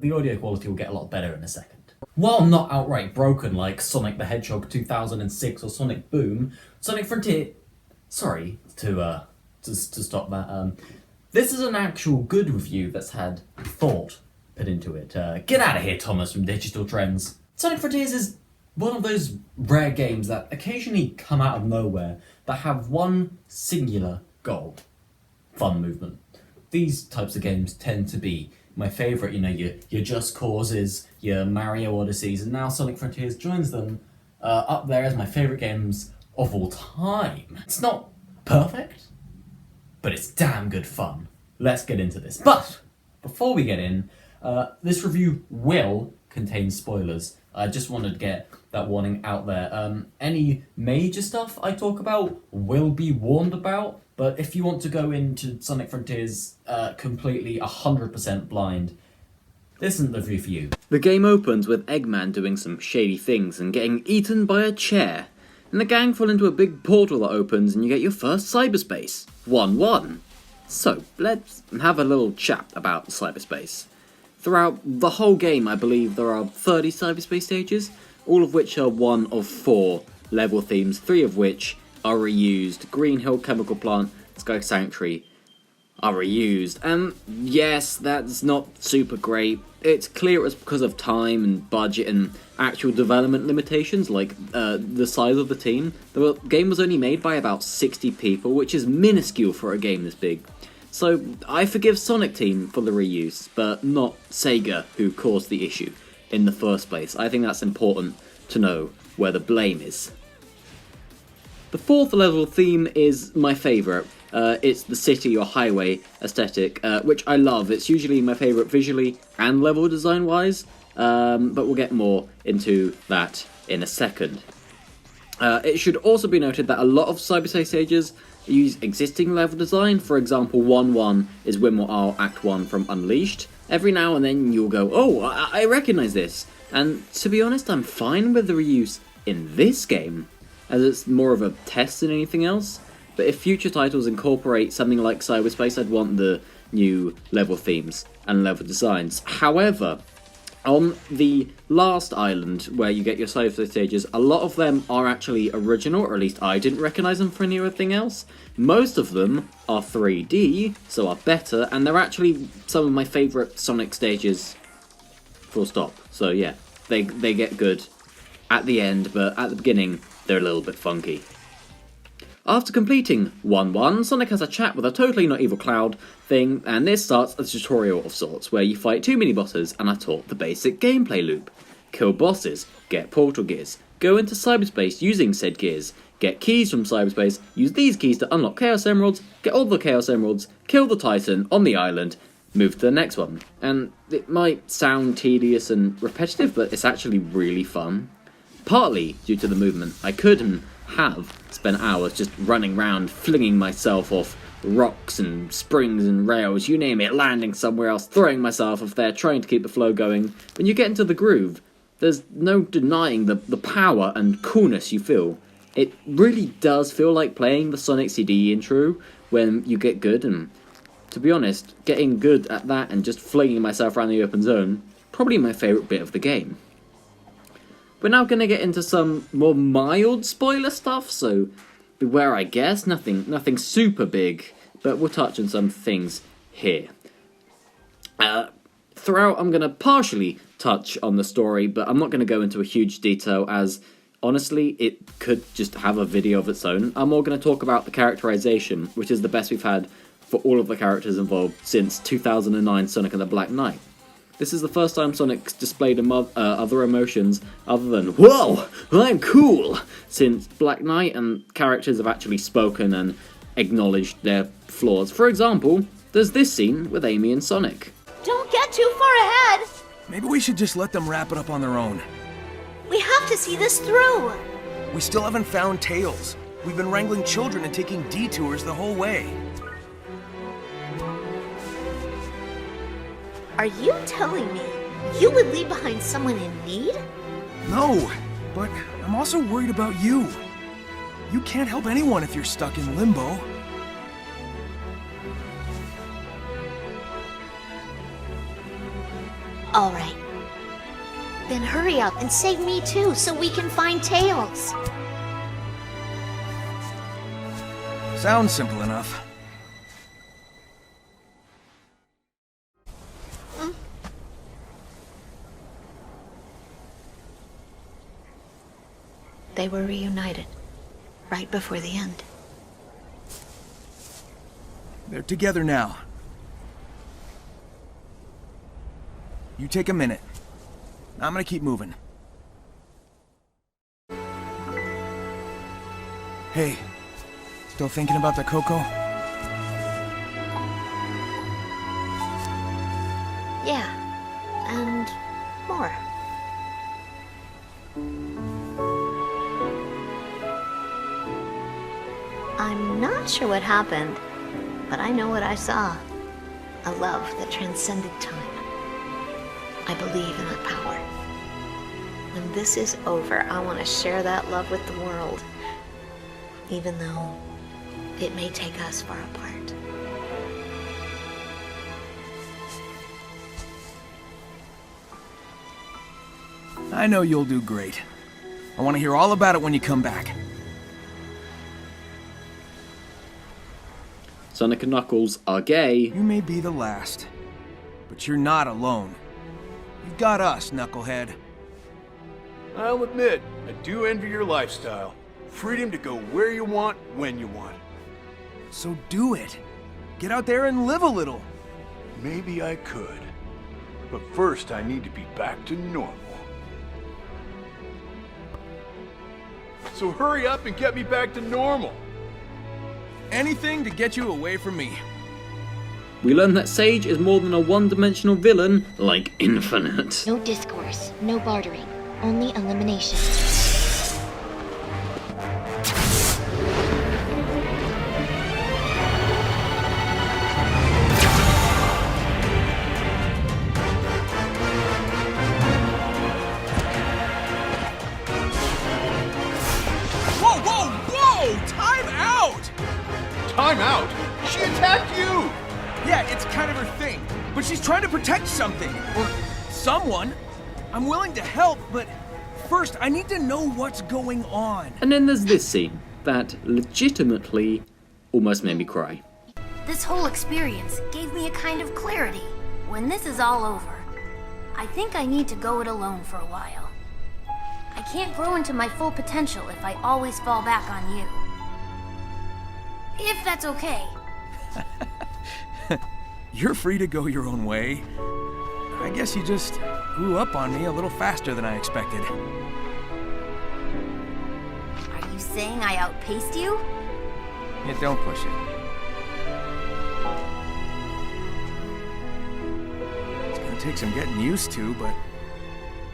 The audio quality will get a lot better in a second. While not outright broken like Sonic the Hedgehog 2006 or Sonic Boom, Sonic Frontier... Sorry to stop that. This is an actual good review that's had thought put into it. Get out of here, Thomas, from Digital Trends. Sonic Frontiers is one of those rare games that occasionally come out of nowhere that have one singular goal. Fun movement. These types of games tend to be my favourite, your Just Causes, your Mario Odysseys, and now Sonic Frontiers joins them up there as my favourite games of all time. It's not perfect, but it's damn good fun. Let's get into this. But before we get in, this review will contain spoilers. I just wanted to get that warning out there. Any major stuff I talk about will be warned about, but if you want to go into Sonic Frontiers completely 100% blind, this isn't the review for you. The game opens with Eggman doing some shady things and getting eaten by a chair. And the gang fall into a big portal that opens and you get your first cyberspace. 1-1. So, let's have a little chat about cyberspace. Throughout the whole game, I believe there are 30 cyberspace stages, all of which are one of 4 level themes, 3 of which are reused. Green Hill Chemical Plant, Sky Sanctuary are reused. And yes, that's not super great. It's clear it's because of time and budget and actual development limitations, like the size of the team. The game was only made by about 60 people, which is minuscule for a game this big. So I forgive Sonic Team for the reuse, but not Sega, who caused the issue in the first place. I think that's important to know where the blame is. The 4th level theme is my favourite. It's the city or highway aesthetic, which I love. It's usually my favourite visually and level design wise, but we'll get more into that in a second. It should also be noted that a lot of cyberspace stages use existing level design. For example, 1-1 is Winmore Isle Act 1 from Unleashed. Every now and then you'll go, oh, I recognise this. And to be honest, I'm fine with the reuse in this game, as it's more of a test than anything else. But if future titles incorporate something like Cyberspace, I'd want the new level themes and level designs. However, on the last island where you get your cyberspace stages, a lot of them are actually original, or at least I didn't recognise them for anything else. Most of them are 3D, so are better, and they're actually some of my favourite Sonic stages, full stop. So yeah, they get good at the end, but at the beginning, they're a little bit funky. After completing 1-1, Sonic has a chat with a totally not evil Cloud thing, and this starts a tutorial of sorts, where you fight 2 mini-bosses and are taught the basic gameplay loop. Kill bosses, get portal gears, go into cyberspace using said gears, get keys from cyberspace, use these keys to unlock Chaos Emeralds, get all the Chaos Emeralds, kill the Titan on the island, move to the next one. And it might sound tedious and repetitive, but it's actually really fun. Partly due to the movement. I could and have spent hours just running around, flinging myself off rocks and springs and rails, you name it, landing somewhere else, throwing myself off there, trying to keep the flow going. When you get into the groove, there's no denying the power and coolness you feel. It really does feel like playing the Sonic CD intro when you get good, and to be honest, getting good at that and just flinging myself around the open zone, probably my favourite bit of the game. We're now going to get into some more mild spoiler stuff, so beware, I guess. Nothing super big, but we'll touch on some things here. Throughout, I'm going to partially touch on the story, but I'm not going to go into a huge detail, as honestly, it could just have a video of its own. I'm more going to talk about the characterization, which is the best we've had for all of the characters involved since 2009 Sonic and the Black Knight. This is the first time Sonic's displayed other emotions other than, whoa, I'm cool, since Black Knight, and characters have actually spoken and acknowledged their flaws. For example, there's this scene with Amy and Sonic. Don't get too far ahead! Maybe we should just let them wrap it up on their own. We have to see this through! We still haven't found Tails. We've been wrangling children and taking detours the whole way. Are you telling me you would leave behind someone in need? No, but I'm also worried about you. You can't help anyone if you're stuck in limbo. All right. Then hurry up and save me too, so we can find Tails. Sounds simple enough. They were reunited, right before the end. They're together now. You take a minute. I'm gonna keep moving. Hey, still thinking about the Coco? Yeah, and more. I'm not sure what happened, but I know what I saw. A love that transcended time. I believe in that power. When this is over, I want to share that love with the world, even though it may take us far apart. I know you'll do great. I want to hear all about it when you come back. Sonic and Knuckles are gay. You may be the last, but you're not alone. You've got us, Knucklehead. I'll admit, I do envy your lifestyle. Freedom to go where you want, when you want. So do it. Get out there and live a little. Maybe I could. But first I need to be back to normal. So hurry up and get me back to normal. Anything to get you away from me. We learn that Sage is more than a one-dimensional villain, like Infinite. No discourse, no bartering, only elimination. Whoa, whoa, whoa! Time out! Time out! She attacked you! Yeah, it's kind of her thing, but she's trying to protect something, or someone. I'm willing to help, but first I need to know what's going on. And then there's this scene that legitimately almost made me cry. This whole experience gave me a kind of clarity. When this is all over, I think I need to go it alone for a while. I can't grow into my full potential if I always fall back on you. If that's okay. You're free to go your own way. I guess you just grew up on me a little faster than I expected. Are you saying I outpaced you? Yeah, don't push it. It's gonna take some getting used to, but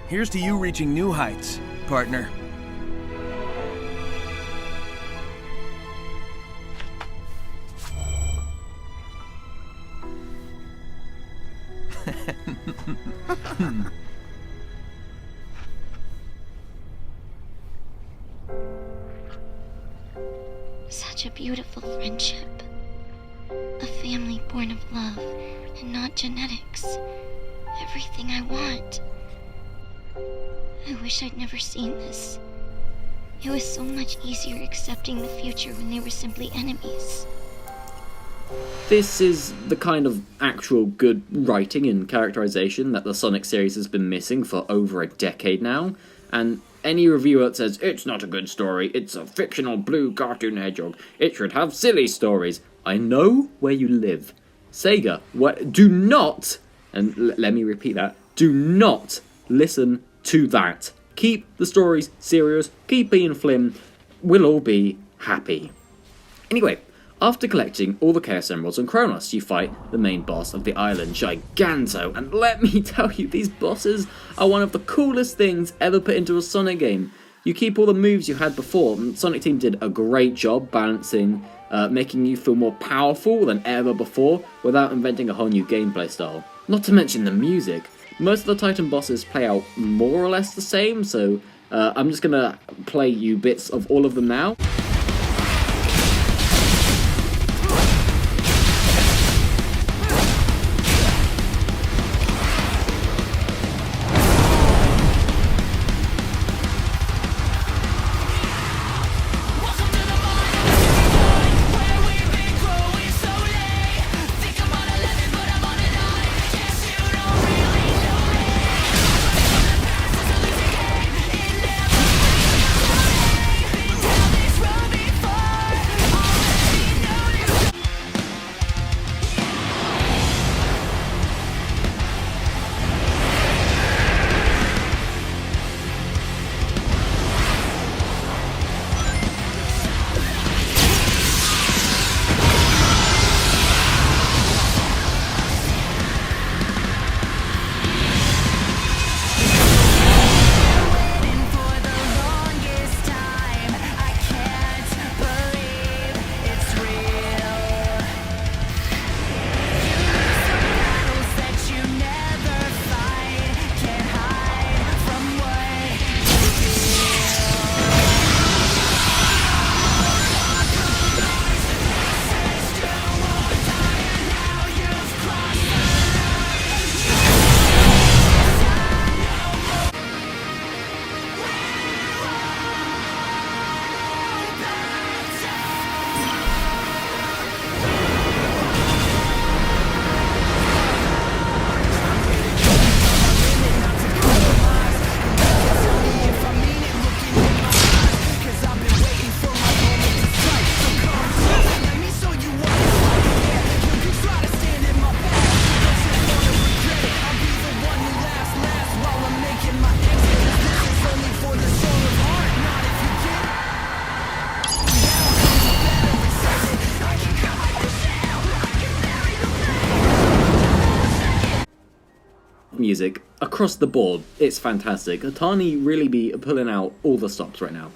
here's to you reaching new heights, partner. Such a beautiful friendship. A family born of love and not genetics. Everything I want. I wish I'd never seen this. It was so much easier accepting the future when they were simply enemies. This is the kind of actual good writing and characterization that the Sonic series has been missing for over a decade now, and any reviewer that says, it's not a good story, it's a fictional blue cartoon hedgehog, it should have silly stories. I know where you live. Sega, do not, and let me repeat that, do not listen to that. Keep the stories serious, keep being Flim, we'll all be happy. Anyway, after collecting all the Chaos Emeralds and Kronos, you fight the main boss of the island, Giganto, and let me tell you, these bosses are one of the coolest things ever put into a Sonic game. You keep all the moves you had before, and Sonic Team did a great job balancing, making you feel more powerful than ever before, without inventing a whole new gameplay style. Not to mention the music. Most of the Titan bosses play out more or less the same, so I'm just gonna play you bits of all of them now. music across the board, it's fantastic. Atani really be pulling out all the stops right now.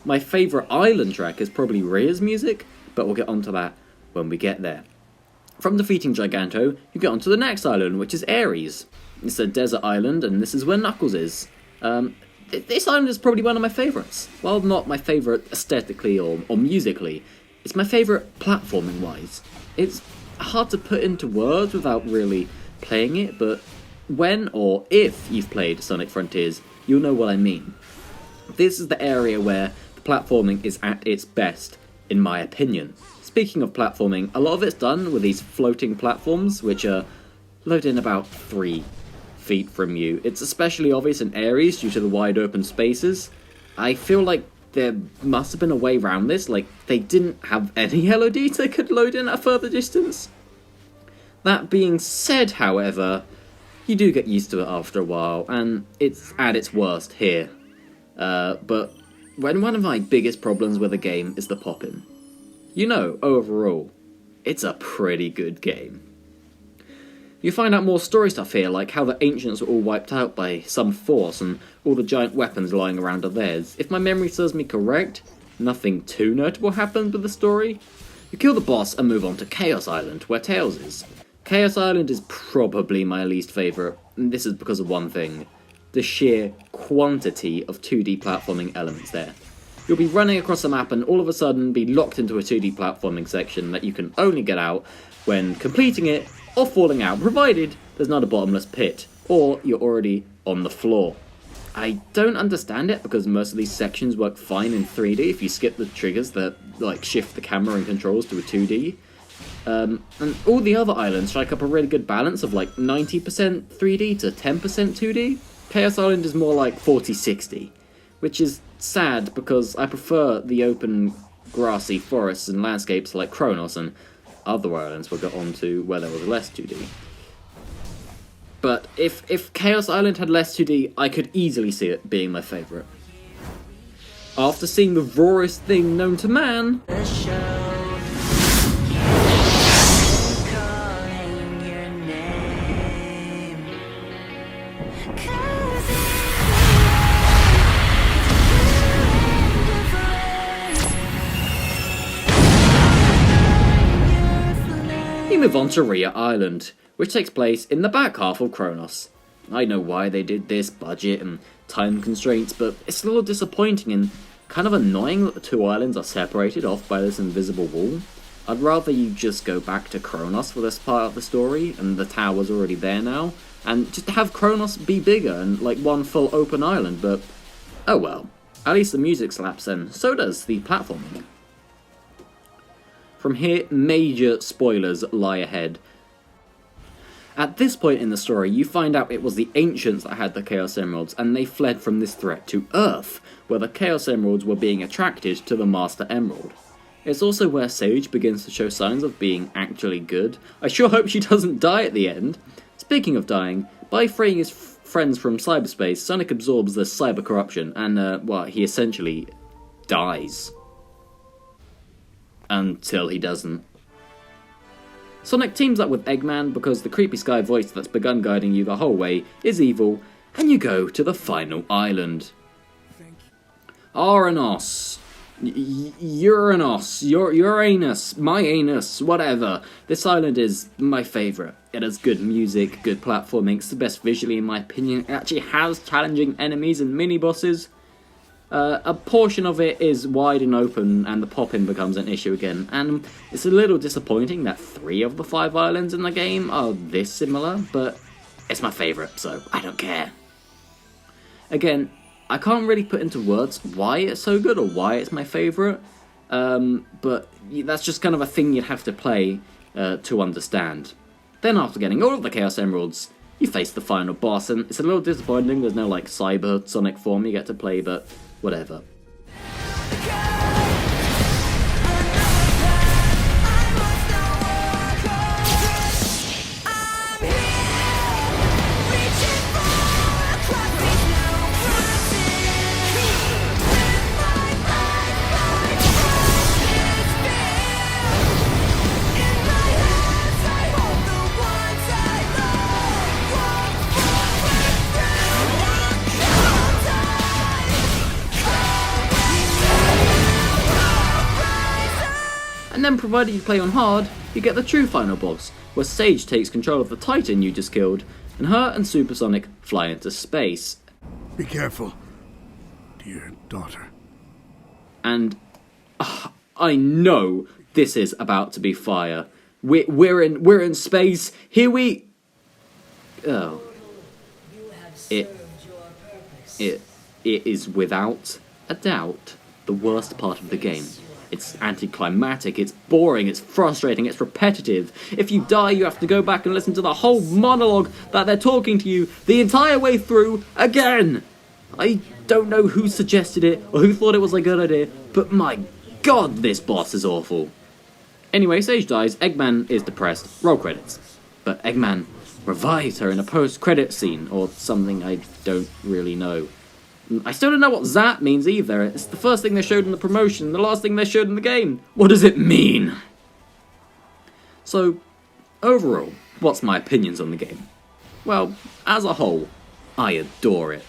My favourite island track is probably Rhea's music, but we'll get onto that when we get there. From defeating Giganto, you get onto the next island, which is Aries. It's a desert island, and this is where Knuckles is. This island is probably one of my favourites. Well, not my favourite aesthetically or musically. It's my favourite platforming-wise. It's hard to put into words without really playing it, but when or if you've played Sonic Frontiers, you'll know what I mean. This is the area where the platforming is at its best, in my opinion. Speaking of platforming, a lot of it's done with these floating platforms, which are loaded in about 3 feet from you. It's especially obvious in Aries due to the wide open spaces. I feel like there must have been a way around this, like they didn't have any LODs they could load in at a further distance. That being said, however, you do get used to it after a while, and it's at its worst here. But when one of my biggest problems with a game is the pop-in. You know, overall, it's a pretty good game. You find out more story stuff here, like how the ancients were all wiped out by some force and all the giant weapons lying around are theirs. If my memory serves me correct, nothing too notable happens with the story. You kill the boss and move on to Chaos Island, where Tails is. Chaos Island is probably my least favourite, and this is because of one thing: the sheer quantity of 2D platforming elements there. You'll be running across the map and all of a sudden be locked into a 2D platforming section that you can only get out when completing it or falling out, provided there's not a bottomless pit, or you're already on the floor. I don't understand it, because most of these sections work fine in 3D if you skip the triggers that like shift the camera and controls to a 2D. And all the other islands strike up a really good balance of like 90% 3D to 10% 2D. Chaos Island is more like 40-60, which is sad because I prefer the open grassy forests and landscapes like Kronos and other islands we'll get on to where there was less 2D. But if Chaos Island had less 2D, I could easily see it being my favourite. After seeing the rawest thing known to man, move on to Rhea Island, which takes place in the back half of Kronos. I know why they did this, budget and time constraints, but it's a little disappointing and kind of annoying that the two islands are separated off by this invisible wall. I'd rather you just go back to Kronos for this part of the story, and the tower's already there now, and just have Kronos be bigger and like one full open island, but oh well. At least the music slaps and so does the platforming. From here, major spoilers lie ahead. At this point in the story, you find out it was the Ancients that had the Chaos Emeralds, and they fled from this threat to Earth, where the Chaos Emeralds were being attracted to the Master Emerald. It's also where Sage begins to show signs of being actually good. I sure hope she doesn't die at the end. Speaking of dying, by freeing his friends from cyberspace, Sonic absorbs the cyber corruption, and, he essentially dies. Until he doesn't. Sonic teams up with Eggman because the creepy sky voice that's begun guiding you the whole way is evil, and you go to the final island. Uranus. Uranus, my anus, whatever. This island is my favourite. It has good music, good platforming, it's the best visually in my opinion. It actually has challenging enemies and mini-bosses. A portion of it is wide and open, and the pop-in becomes an issue again, and it's a little disappointing that 3 of the 5 islands in the game are this similar, but it's my favourite, so I don't care. Again, I can't really put into words why it's so good or why it's my favourite, but that's just kind of a thing you'd have to play to understand. Then after getting all of the Chaos Emeralds, you face the final boss, and it's a little disappointing there's no like Cyber Sonic form you get to play, but whatever. And then provided you play on hard, you get the true final boss, where Sage takes control of the Titan you just killed, and her and Supersonic fly into space. Be careful, dear daughter. And I know this is about to be fire. We're in space. Here we. Oh. It is without a doubt the worst part of the game. It's anticlimactic, it's boring, it's frustrating, it's repetitive. If you die, you have to go back and listen to the whole monologue that they're talking to you the entire way through again. I don't know who suggested it or who thought it was a good idea, but my god, this boss is awful. Anyway, Sage dies, Eggman is depressed, roll credits. But Eggman revives her in a post-credit scene, or something I don't really know. I still don't know what that means either. It's the first thing they showed in the promotion, the last thing they showed in the game. What does it mean? So, overall, what's my opinions on the game? Well, as a whole, I adore it.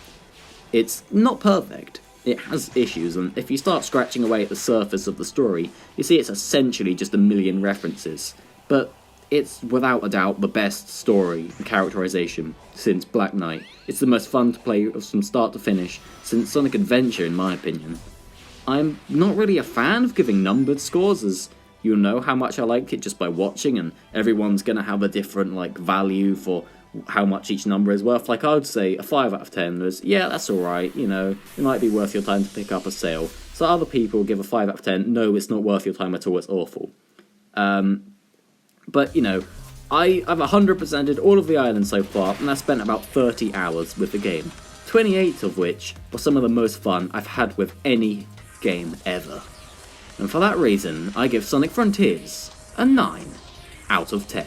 It's not perfect. It has issues, and if you start scratching away at the surface of the story, you see it's essentially just a million references. But it's without a doubt the best story and characterization since Black Knight. It's the most fun to play from start to finish since Sonic Adventure, in my opinion. I'm not really a fan of giving numbered scores, as you'll know how much I like it just by watching, and everyone's gonna have a different value for how much each number is worth. I would say a 5 out of 10 was, yeah, that's alright, you know, it might be worth your time to pick up a sale. So other people give a 5 out of 10, no, it's not worth your time at all, it's awful. But, you know, I've 100%ed all of the islands so far, and I've spent about 30 hours with the game, 28 of which were some of the most fun I've had with any game ever. And for that reason, I give Sonic Frontiers a 9 out of 10.